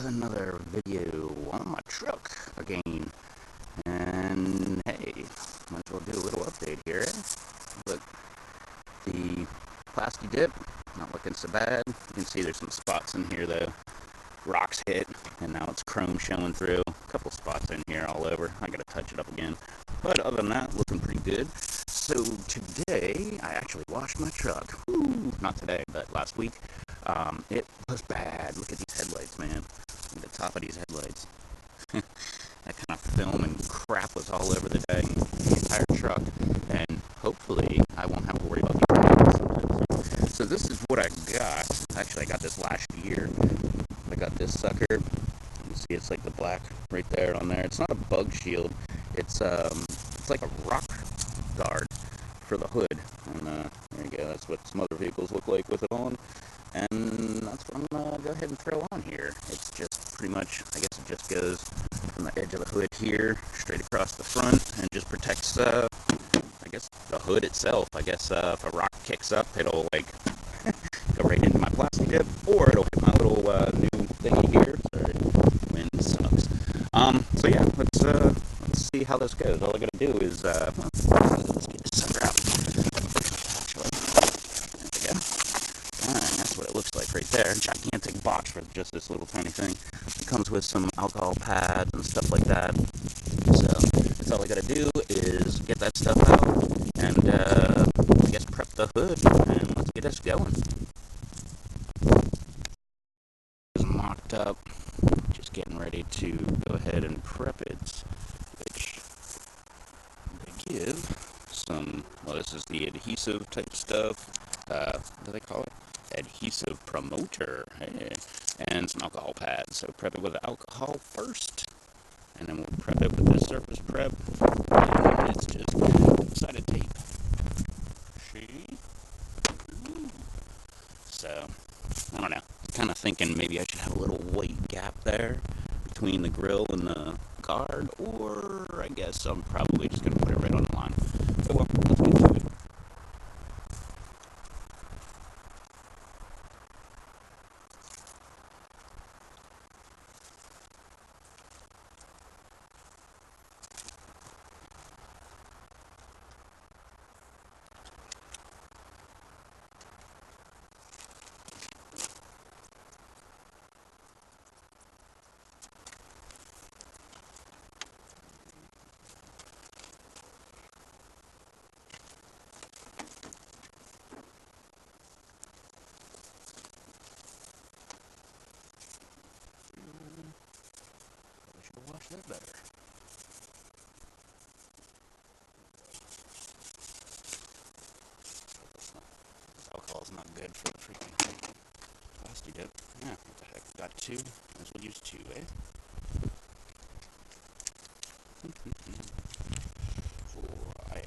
another video on my truck again. And hey, might as well do a little update here. Look, the plastic dip, not looking so bad. You can see there's some spots in here though. Rocks hit, and now it's chrome showing through. A couple spots in here all over. I gotta touch it up again. But other than that, looking pretty good. So today, I actually washed my truck. Woo! Not today, but last week. It was bad. Look at these headlights, man. Look at the top of these headlights. That kind of film and crap was all over the dang the entire truck. And hopefully, I won't have to worry about these. So this is what I got. Actually, I got this last year. I got this sucker. You can see it's like the black right there on there. It's not a bug shield. It's like a rock guard for the hood. And there you go. That's what some other vehicles look like with it on. And that's what I'm gonna go ahead and throw on here. It's just pretty much, I guess it just goes from the edge of the hood here straight across the front and just protects, I guess, the hood itself. I guess if a rock kicks up, it'll like go right into my plastic dip, or it'll hit my little new thingy here. Sorry, wind sucks. So yeah, let's see how this goes. All I gotta do is let's get this sucker out. Actually, there we go. And that's what it looks like right there. Gigantic box for just this little tiny thing. It comes with some alcohol pads and stuff like that. So that's all I gotta do is get that stuff out and I guess prep the hood and let's get us going. It's mocked up. Just getting ready to go ahead and prep it, which they give some, well, this is the adhesive type stuff. What do they call it? Adhesive promoter. Hey. And some alcohol pads. So prep it with alcohol first, and then we'll prep it with the surface prep. And it's just double-sided tape. See? Ooh. So, I don't know. Kind of thinking maybe I should have a little white gap there between the grill and the guard, or I guess I'm probably just going to put it right on the line. So, well, let's get to it. Wash that better. Alcohol's not good for the freaking plastic dip. Yeah, what the heck? Got two. Might as well use two, eh? Why?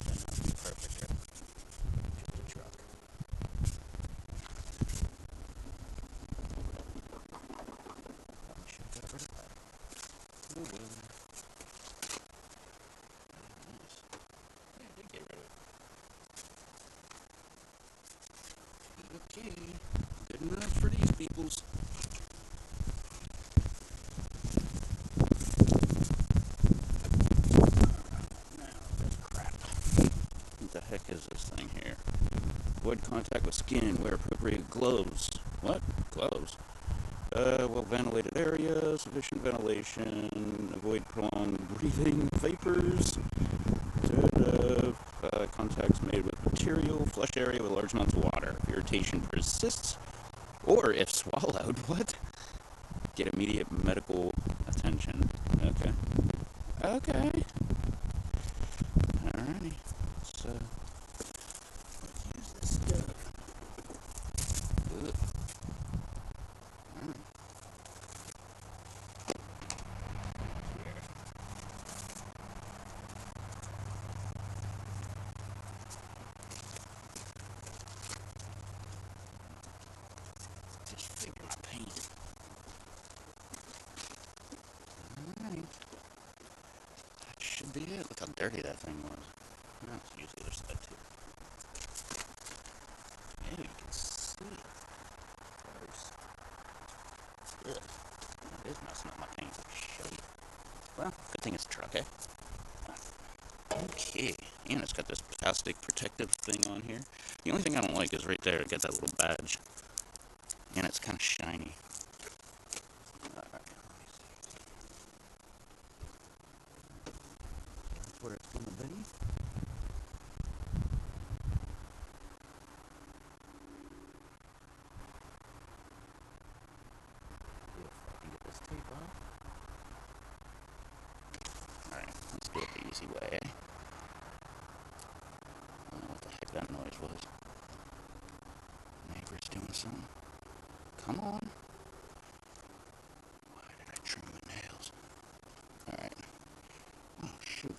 Then that'll be perfect. Just a truck. Should get rid of that. Oh well. Nice. Yeah, I did get rid of it. Okay. Good enough for these peoples. Now, that's crap. What the heck is this thing here? Avoid contact with skin. Wear appropriate gloves. What? Gloves? Well ventilated area, sufficient ventilation, avoid prolonged breathing, vapors, contacts made with material, flush area with large amounts of water. If irritation persists, or if swallowed, what? Get immediate medical attention. Okay. Okay. Alrighty. So, let's use this stuff. Ugh. Alright. Just figure my paint. Alright. That should be it. Look how dirty that thing was. Let's use the other side too. Gross. Ugh. It is messing up my paint. Shit. Well, good thing it's a truck, eh? Okay. And it's got this plastic protective thing on here. The only thing I don't like is right there, it got that little badge. And it's kind of shiny. Alright, let me see. That's where it's gonna be. See if I can get this tape off. Alright, let's do it the easy way, eh? I don't know what the heck that noise was. Neighbor's doing something. Come on. Why did I trim my nails? Alright. Oh, shoot.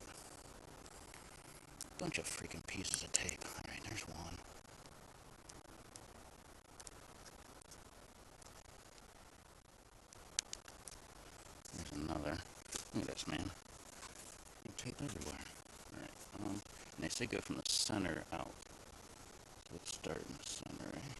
Bunch of freaking pieces of tape. Alright, there's one. There's another. Look at this, man. Tape everywhere. Alright, and they say go from the center out. So let's start in the center, eh?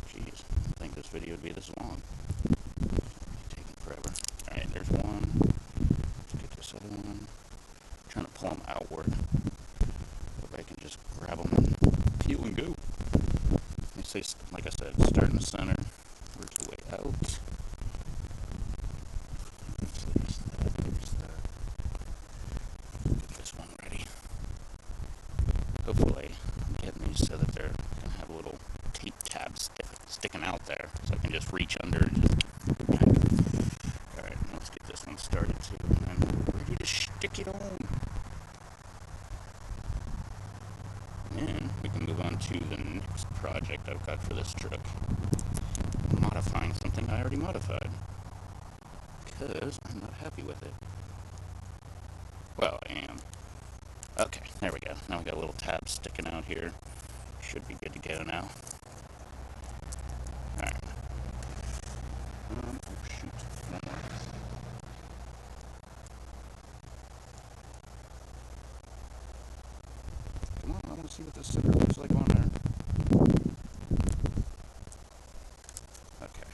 Jeez, I didn't think this video would be this long. It's taking forever. Alright, there's one. Let's get this other one. I'm trying to pull them outward. Hope I can just grab them and peel and go. They say, like I said, start in the center, work your way out. Get this one ready. Hopefully, I'm getting these so that they're going to have a little tape tab sticking out there, so I can just reach under and just... Alright, let's get this one started too, and then ready to stick it on. And we can move on to the next project I've got for this truck. Modifying something I already modified. Because I'm not happy with it. Well, I am. Okay, there we go. Now we got a little tab sticking out here. Should be good to go now. Alright. Oh shoot. One more. Come on, I want to see what this center looks like on there. Okay.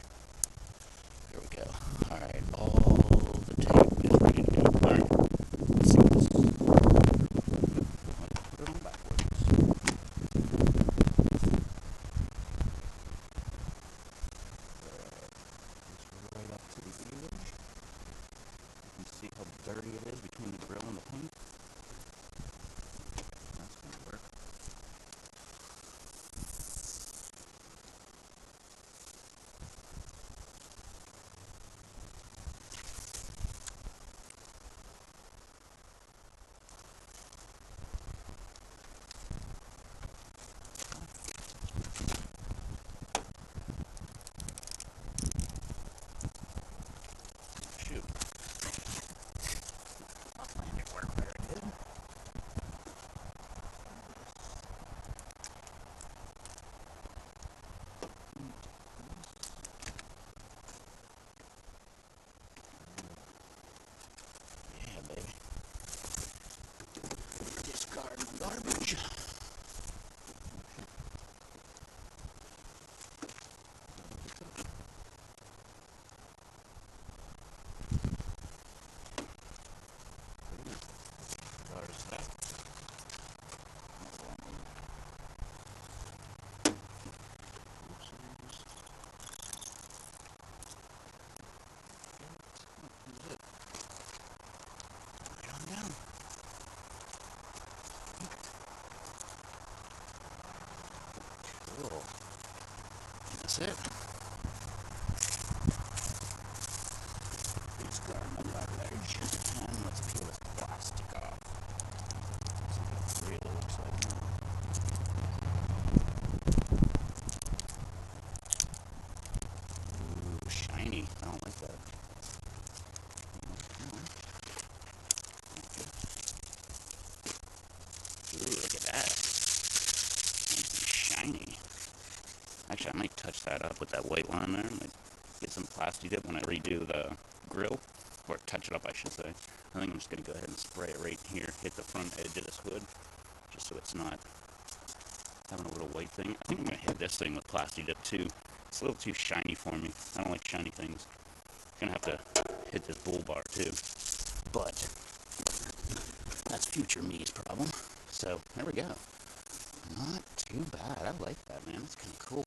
Here we go. Alright, all the tape is ready to go. Alright. Let's see this. Put it on backwards. Just right up to the edge. You can see how dirty it is between the grill and the paint. That's going to work. Shoot. I planned it work better, did it? Yeah, baby. Discard my garbage. Cool. That's it. Discard my garbage. And let's peel this plastic off. See what it really looks like now. Ooh, shiny. I don't like that. Ooh, look at that. Nice and shiny. Actually, I might touch that up with that white line there. I might get some plastic dip when I redo the grill. Or touch it up, I should say. I think I'm just going to go ahead and spray it right here. Hit the front edge of this hood. so it's not having a little white thing. I think I'm going to hit this thing with Plasti Dip too. It's a little too shiny for me. I don't like shiny things. I'm going to have to hit this bull bar too. But that's future me's problem. So there we go. Not too bad. I like that, man. It's kind of cool.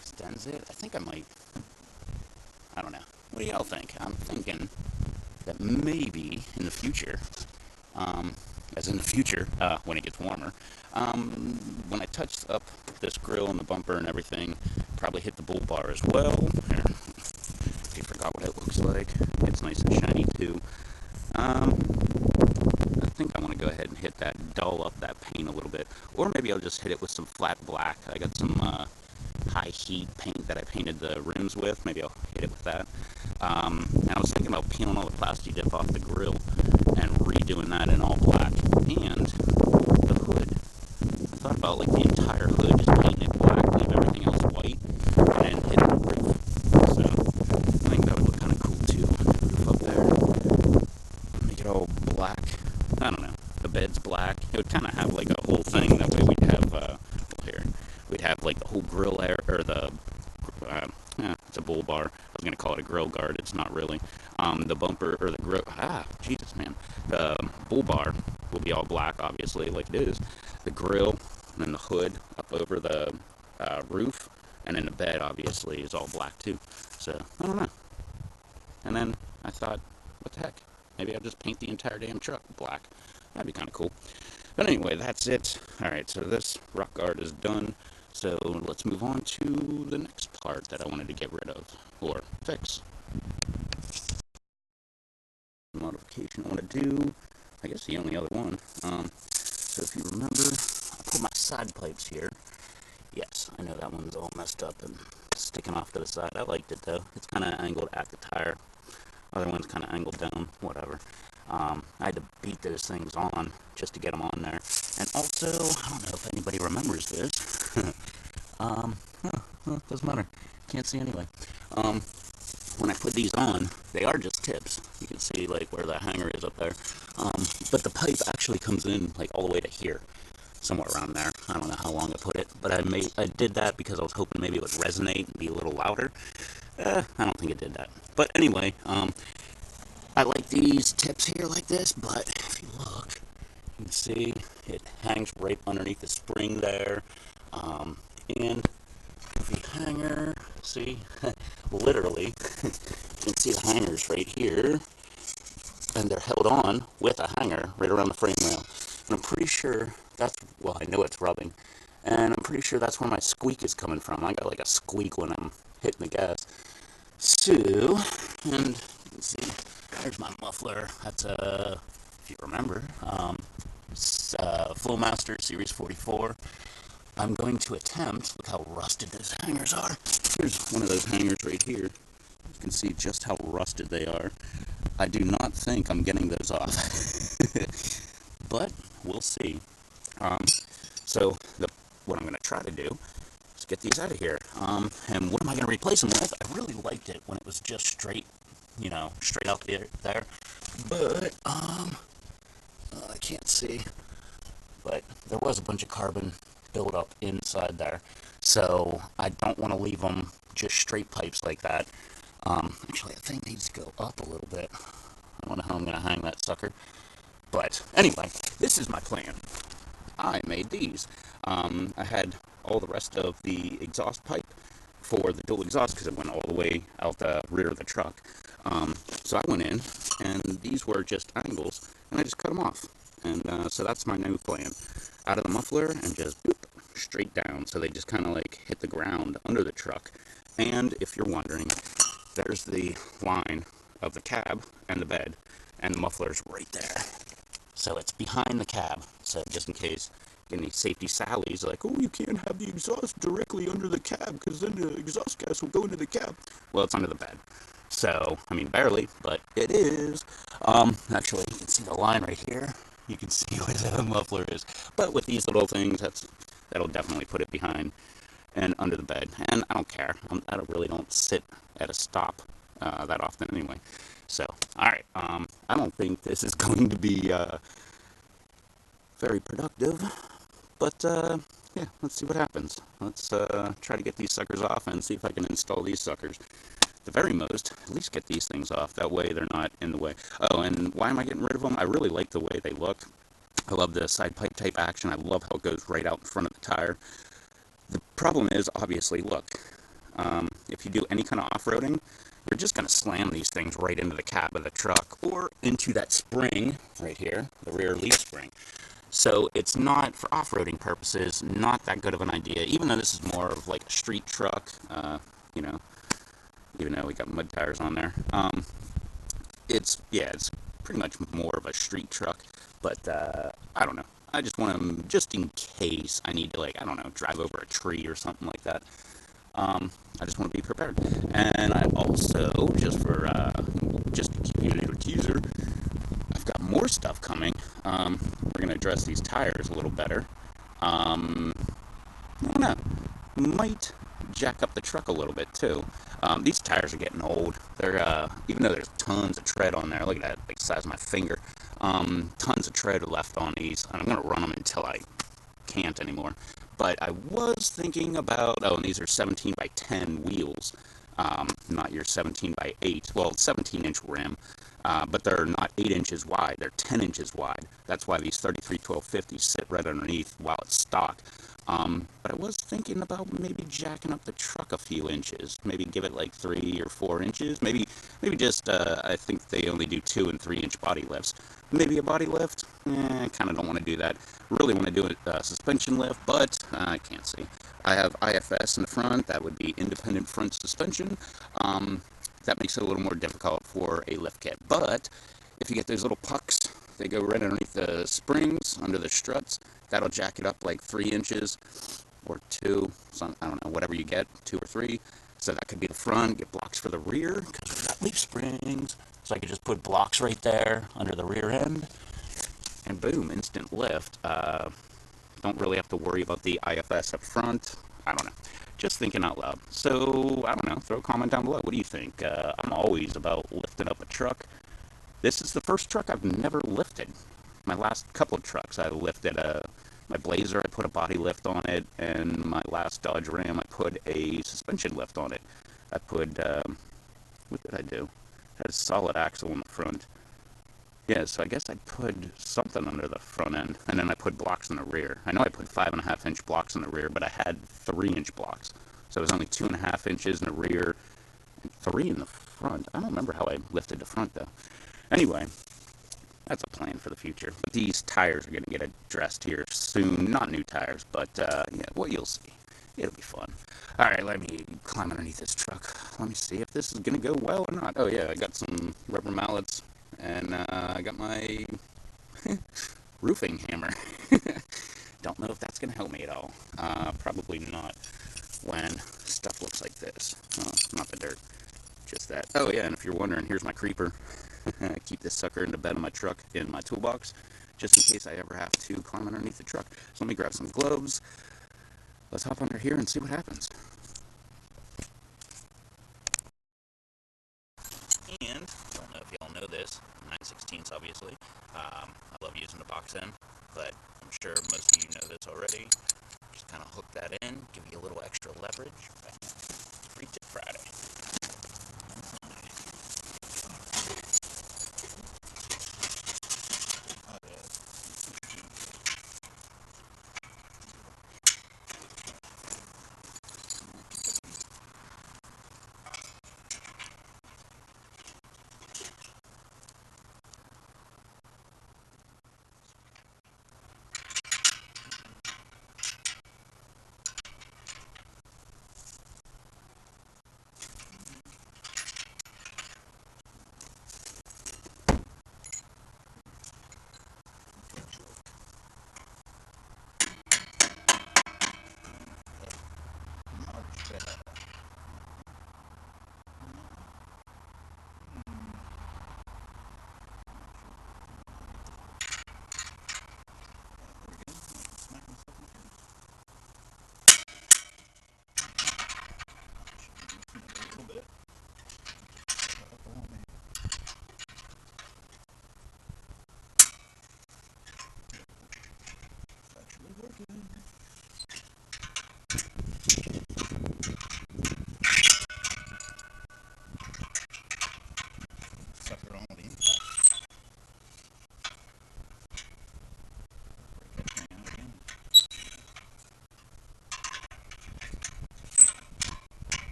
Extends it. I think I might. I don't know. What do y'all think? I'm thinking that maybe in the future, as in the future, when it gets warmer, when I touch up this grill and the bumper and everything, probably hit the bull bar as well. Here, I forgot what it looks like. It's nice and shiny too. I think I want to go ahead and hit that, dull up that paint a little bit, or maybe I'll just hit it with some flat black. I got some high heat paint that I painted the rims with. Maybe I'll hit it with that. And I was thinking about peeling all the Plasti Dip off the grill and redoing that in all black. And the hood. I thought about like the entire hood, just painting it black, leave everything else white, and hit the roof. So I think that would look kind of cool too. The roof up there, make it all black. I don't know. The bed's black. It would kind of have like a whole thing. That way we'd have here. We'd have like the whole grill area, or the it's a bull bar. I was gonna call it a grill guard. It's not really. The bumper or the grill. Jesus, man. The bull bar will be all black, obviously, like it is. The grill and then the hood up over the roof, and then the bed obviously is all black too. So I don't know. And then I thought, what the heck? Maybe I'll just paint the entire damn truck black. That'd be kind of cool. But anyway, that's it. All right, so this rock guard is done. So let's move on to the next part that I wanted to get rid of, or fix. Modification I want to do, I guess the only other one. So if you remember, I put my side pipes here. Yes, I know that one's all messed up and sticking off to the side. I liked it though. It's kind of angled at the tire. Other one's kind of angled down, whatever. I had to beat those things on just to get them on there. And also, I don't know if anybody remembers this. Doesn't matter. Can't see anyway. When I put these on, they are just tips. You can see like where the hanger is up there. But the pipe actually comes in like all the way to here. Somewhere around there. I don't know how long I put it, but I did that because I was hoping maybe it would resonate and be a little louder. I don't think it did that. But anyway, I like these tips here like this, but if you look, you can see it hangs right underneath the spring there. And the hanger, see, literally, you can see the hangers right here, and they're held on with a hanger right around the frame rail. And I'm pretty sure that's, well, I know it's rubbing, and I'm pretty sure that's where my squeak is coming from. I got like a squeak when I'm hitting the gas. So, and you can see, there's my muffler. That's if you remember, Flowmaster Series 44. I'm going to attempt, look how rusted those hangers are. Here's one of those hangers right here. You can see just how rusted they are. I do not think I'm getting those off. But we'll see. So what I'm going to try to do is get these out of here. And what am I going to replace them with? I really liked it when it was just straight, you know, straight out there. But I can't see. But there was a bunch of carbon build up inside there, so I don't want to leave them just straight pipes like that. Actually, I think these go up a little bit. I don't know how I'm going to hang that sucker. But anyway, this is my plan. I made these. I had all the rest of the exhaust pipe for the dual exhaust because it went all the way out the rear of the truck. So I went in, and these were just angles, and I just cut them off. And so that's my new plan. Out of the muffler and just boop, straight down. So they just kind of like hit the ground under the truck. And if you're wondering, there's the line of the cab and the bed, and the muffler's right there. So it's behind the cab. So just in case any safety sallies like, oh, you can't have the exhaust directly under the cab because then the exhaust gas will go into the cab. Well, it's under the bed. So, I mean, barely, but it is. Actually, you can see the line right here. You can see where the muffler is. But with these little things, that'll definitely put it behind and under the bed. And I don't care. I really don't sit at a stop that often anyway. So, alright. I don't think this is going to be very productive. But, yeah, let's see what happens. Let's try to get these suckers off and see if I can install these suckers. At the very most, at least get these things off. That way they're not in the way. Oh, and why am I getting rid of them? I really like the way they look. I love the side pipe type action. I love how it goes right out in front of the tire. The problem is, obviously, look, if you do any kind of off-roading, you're just going to slam these things right into the cab of the truck or into that spring right here, the rear leaf spring. So it's not, for off-roading purposes, not that good of an idea, even though this is more of like a street truck, you know, even though we got mud tires on there. Yeah, it's pretty much more of a street truck, but I don't know. I just want them just in case I need to, like, I don't know, drive over a tree or something like that. I just want to be prepared. And I also, just to keep you a little teaser, I've got more stuff coming. We're going to address these tires a little better. I don't know. Might jack up the truck a little bit too. These tires are getting old. They're even though there's tons of tread on there. Look at that, like the size of my finger. Tons of tread left on these, and I'm gonna run them until I can't anymore. But I was thinking about, oh, and these are 17 by 10 wheels, not your 17 by 8. Well, 17-inch rim, but they're not 8 inches wide. They're 10 inches wide. That's why these 33 1250s sit right underneath while it's stock. But I was thinking about maybe jacking up the truck a few inches. Maybe give it like 3 or 4 inches. Maybe just, I think they only do 2 and 3 inch body lifts. Maybe a body lift? I kind of don't want to do that. Really want to do a suspension lift, but I can't see. I have IFS in the front. That would be independent front suspension. That makes it a little more difficult for a lift kit. But if you get those little pucks, they go right underneath the springs, under the struts. That'll jack it up like 3 inches or 2. I don't know, whatever you get, 2 or 3. So that could be the front. Get blocks for the rear because we've got leaf springs. So I could just put blocks right there under the rear end, and boom, instant lift. Don't really have to worry about the IFS up front. I don't know. Just thinking out loud. So, I don't know. Throw a comment down below. What do you think? I'm always about lifting up a truck. This is the first truck I've never lifted. My last couple of trucks, I lifted my Blazer, I put a body lift on it, and my last Dodge Ram, I put a suspension lift on it. I put, what did I do? I had a solid axle in the front. Yeah, so I guess I put something under the front end, and then I put blocks in the rear. I know I put 5.5-inch blocks in the rear, but I had 3-inch blocks. So it was only 2.5 inches in the rear, and 3 in the front. I don't remember how I lifted the front, though. Anyway, that's a plan for the future. But these tires are going to get addressed here soon. Not new tires, but, yeah, well, you'll see. It'll be fun. Alright, let me climb underneath this truck. Let me see if this is going to go well or not. Oh, yeah, I got some rubber mallets. And I got my roofing hammer. Don't know if that's going to help me at all. Probably not when stuff looks like this. Oh, not the dirt, just that. Oh yeah, and if you're wondering, here's my creeper. I keep this sucker in the bed of my truck in my toolbox, just in case I ever have to climb underneath the truck. So let me grab some gloves. Let's hop under here and see what happens. And, I don't know if y'all know this, 9/16 obviously. I love using the box end, but I'm sure most of you know this already. Just kind of hook that in, give you a little extra leverage. Free Tip Friday.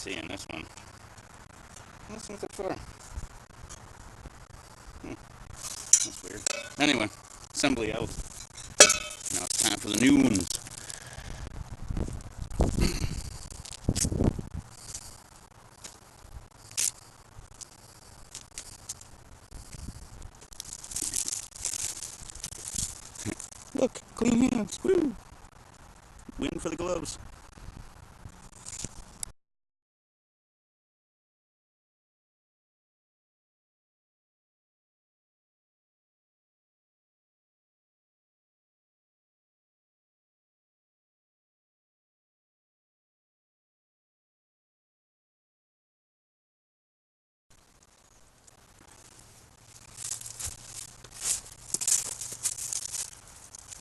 seeing this one. That's nothing for him. That's weird. Anyway, assembly out. Now it's time for the new ones. Look, clean hands. Woo! Win for the gloves.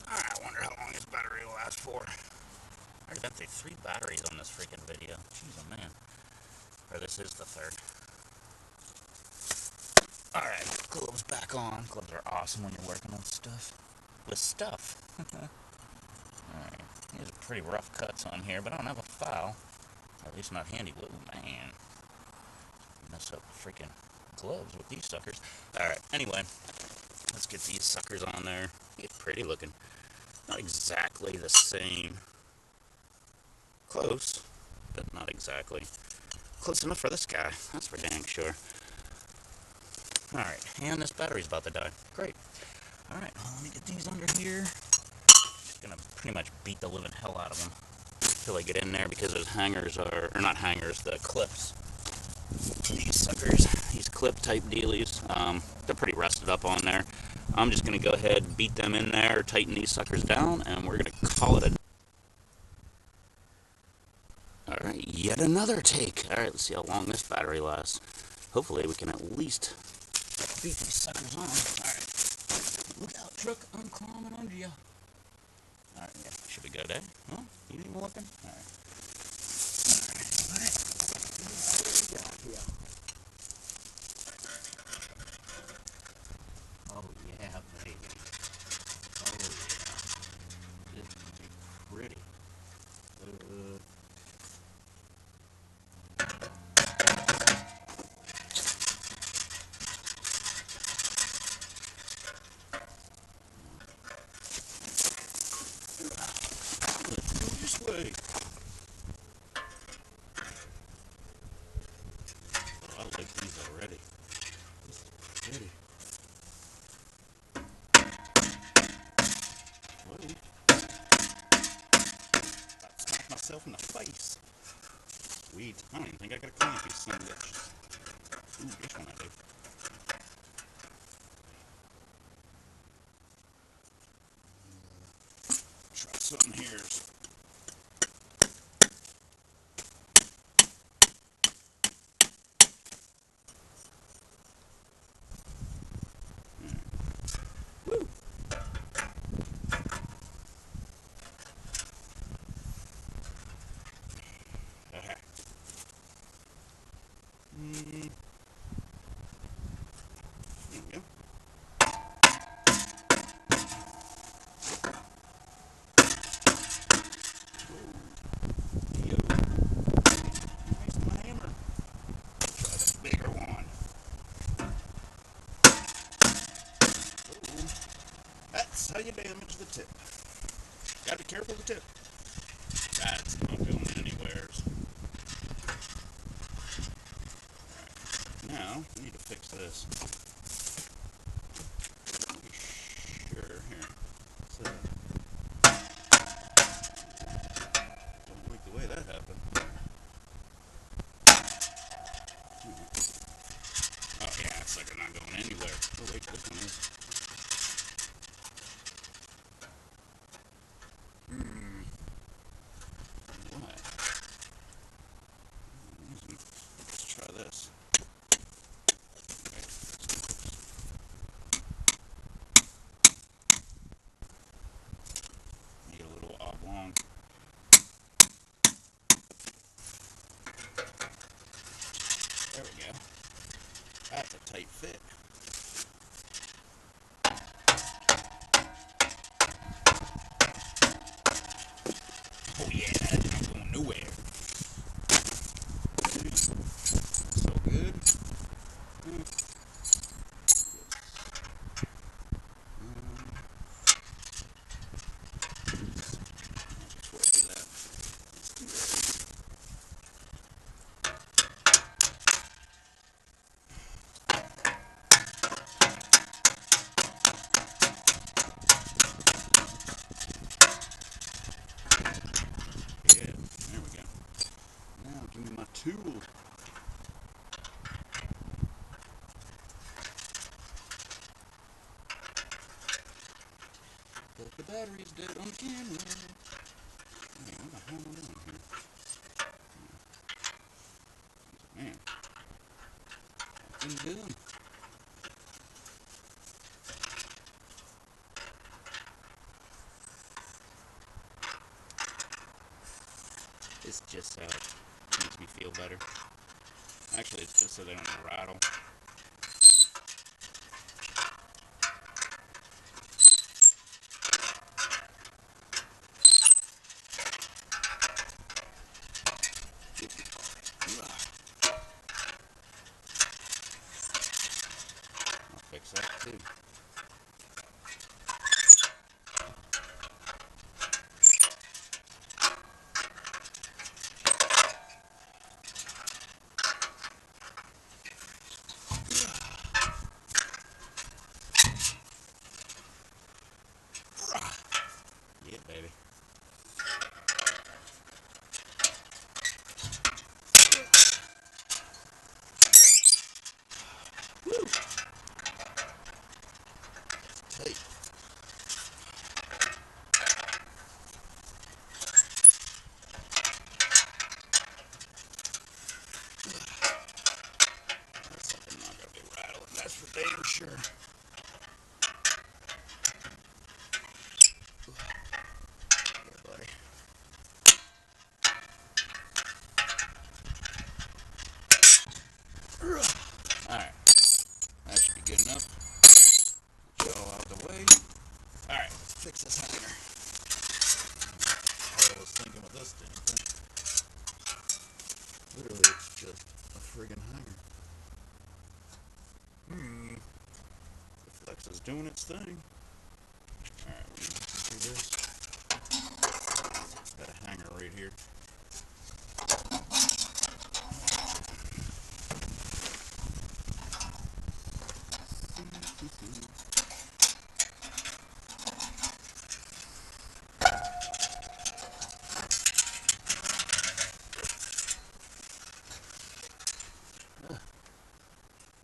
I wonder how long this battery will last for. I already been through 3 batteries on this freaking video. Jeez, oh man. Or this is the 3rd. Alright, gloves back on. Gloves are awesome when you're working on stuff. With stuff. Alright, these are pretty rough cuts on here, but I don't have a file. At least not handy. Whoa, man. Mess up freaking gloves with these suckers. Alright, anyway. Let's get these suckers on there. It's pretty looking. Not exactly the same. Close, but not exactly. Close enough for this guy. That's for dang sure. Alright, and this battery's about to die. Great. Alright, well, let me get these under here. Just gonna pretty much beat the living hell out of them until I get in there, because those hangers are, or not hangers, the clips. These suckers, these clip type dealies, they're pretty rusted up on there. I'm just gonna go ahead and beat them in there, tighten these suckers down, and we're gonna call it a... Alright, yet another take. Alright, let's see how long this battery lasts. Hopefully we can at least beat these suckers on. Alright. Look out, truck. I'm climbing under you. Alright, yeah. Should be good, eh? Huh? You ain't even looking? Alright. Alright. What do we got here? Oh, yeah, baby. Oh, yeah. This is going to be pretty. Let's go this way. Oh, I like these already. This is pretty. Whoa. I smacked myself in the face. Sweet. I don't even think I got a clamp, you son of a bitch. Ooh, this one I do. Try something here. Woo! Okay. There we go. Yo. Nice my hammer. Try the bigger one. Ooh. That's how you damage the tip. Gotta be careful of the tip. That's not going anywhere. Alright. Now, we need to fix this. Sure, here. So, don't like the way that happened. Oh yeah, it's like they're not going anywhere. Oh wait, this one is. What? Let's try this. Make it a little oblong. There we go. That's a tight fit. Oh yeah, that's not going nowhere. Give me my tool. But the battery's dead on the camera. Man, what the hell am I doing here? Man. What's he doing? It's just so it makes me feel better. Actually, it's just so they don't rattle. I'll fix that too. Yeah, baby. Woo! Tight. That's something not gonna be rattling, that's for damn sure. Yeah, buddy. Alright. That should be good enough. Get it all out of the way. Alright, let's fix this hanger. I was thinking with this damn thing. Literally, it's just a friggin' hanger. The flex is doing its thing. Alright, we're gonna do this. Got a hanger right here.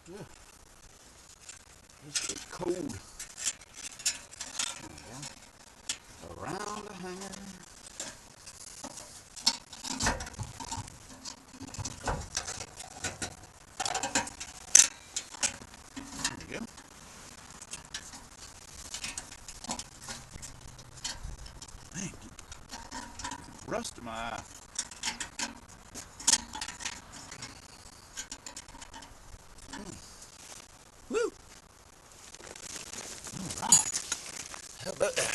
Yeah. Just get cold. There we go. Around the hanger. There we go. Man, rust in my eye. Woo! Alright. How about that?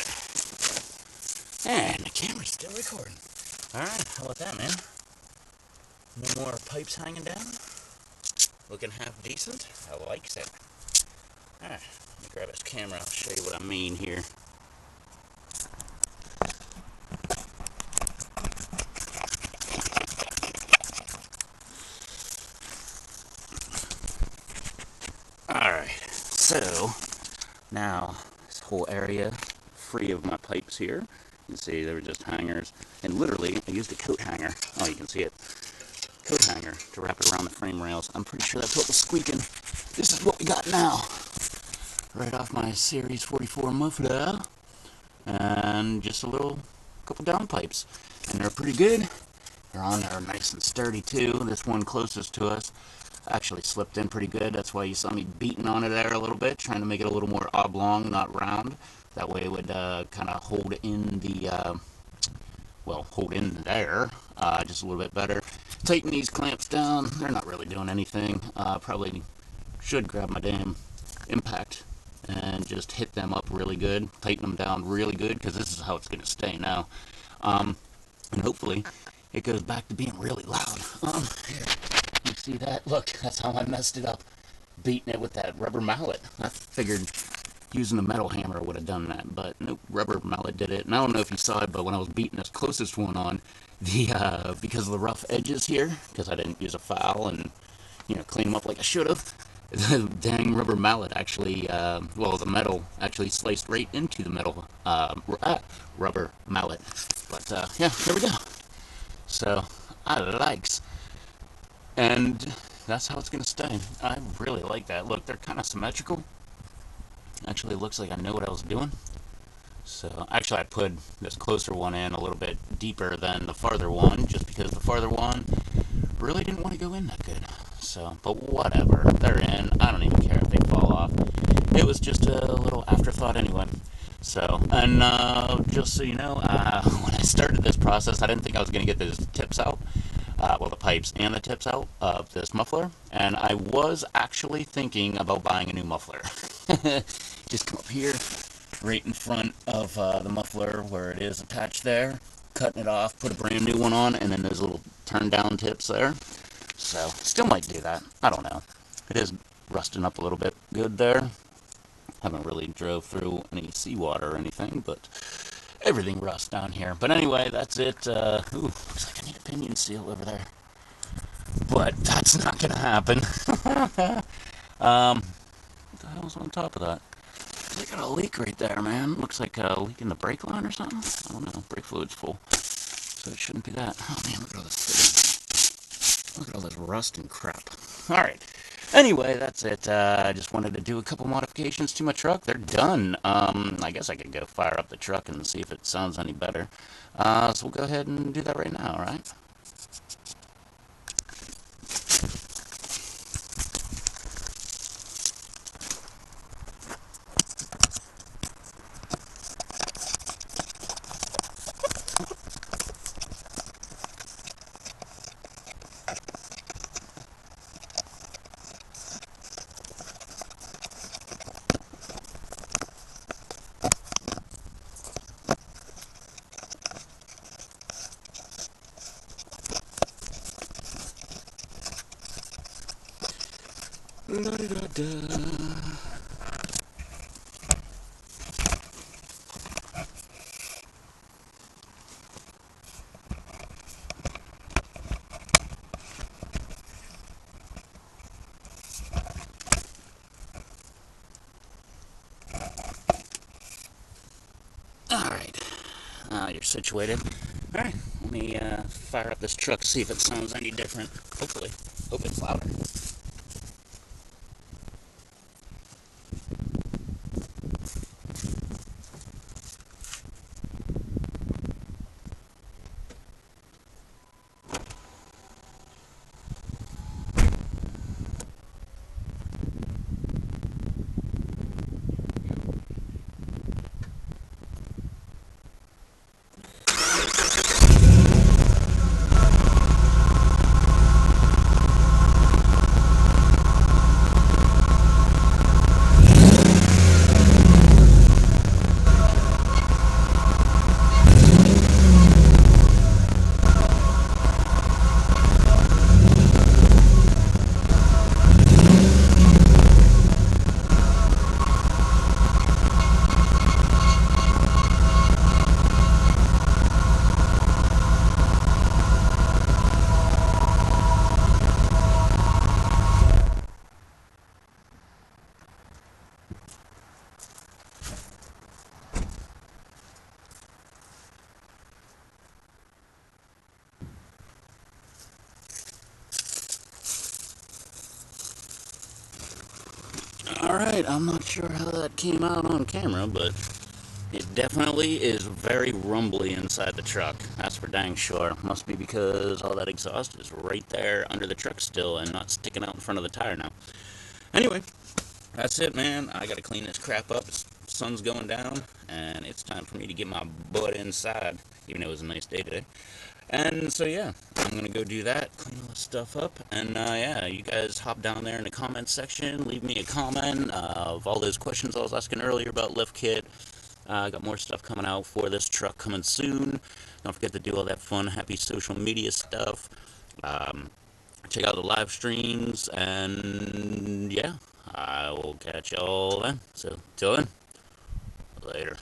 And the camera's still recording. Alright, how about that, man? No more pipes hanging down. Looking half decent. I likes it. Alright, let me grab this camera. I'll show you what I mean here. Alright, so now this whole area free of my pipes here. You can see they were just hangers. And literally, I used a coat hanger. Oh, you can see it. Coat hanger to wrap it around the frame rails. I'm pretty sure that's what was squeaking. This is what we got now. Right off my Series 44 muffler. And just a couple down pipes. And they're pretty good. They're on there nice and sturdy too. This one closest to us actually slipped in pretty good. That's why you saw me beating on it there a little bit, trying to make it a little more oblong, not round. That way it would kind of hold in the, hold in there just a little bit better. Tighten these clamps down. They're not really doing anything. Probably should grab my damn impact and just hit them up really good. Tighten them down really good, because this is how it's going to stay now. And hopefully it goes back to being really loud. Here. You see that? Look, that's how I messed it up. Beating it with that rubber mallet. I figured using a metal hammer would have done that, but nope, rubber mallet did it. And I don't know if you saw it, but when I was beating this closest one on, because of the rough edges here, because I didn't use a file and, clean them up like I should have, the dang rubber mallet actually, the metal actually sliced right into the metal, rubber mallet. But, yeah, there we go. So, I likes. And that's how it's going to stay. I really like that. Look, they're kind of symmetrical. Actually, it looks like I know what I was doing. So, actually, I put this closer one in a little bit deeper than the farther one, just because the farther one really didn't want to go in that good. So, but whatever. They're in. I don't even care if they fall off. It was just a little afterthought anyway. So, and just so you know, when I started this process, I didn't think I was going to get those tips out. Well, the pipes and the tips out of this muffler. And I was actually thinking about buying a new muffler. Just come up here, right in front of the muffler where it is attached there, cutting it off, put a brand new one on, and then those little turn down tips there. So, still might do that. I don't know. It is rusting up a little bit good there. Haven't really drove through any seawater or anything, but everything rusts down here. But anyway, that's it. Ooh, looks like I need a pinion seal over there. But that's not going to happen. What the hell's on top of that? They got a leak right there, man. Looks like a leak in the brake line or something. I don't know. Brake fluid's full. So it shouldn't be that. Oh, man, look at all this. Look at all this rust and crap. Alright. Anyway, that's it. I just wanted to do a couple modifications to my truck. They're done. I guess I could go fire up the truck and see if it sounds any better. So we'll go ahead and do that right now, alright? La-da-da-da. Alright, you're situated. Alright, let me fire up this truck, see if it sounds any different. Hopefully. Hope it's louder. Alright, I'm not sure how that came out on camera, but it definitely is very rumbly inside the truck. That's for dang sure. Must be because all that exhaust is right there under the truck still and not sticking out in front of the tire now. Anyway, that's it, man. I gotta clean this crap up. The sun's going down, and it's time for me to get my butt inside, even though it was a nice day today. And so, yeah, I'm going to go do that, clean all this stuff up, and, yeah, you guys hop down there in the comments section, leave me a comment of all those questions I was asking earlier about lift kit. I got more stuff coming out for this truck coming soon. Don't forget to do all that fun, happy social media stuff. Check out the live streams, and, yeah, I will catch y'all then. So, till then, later.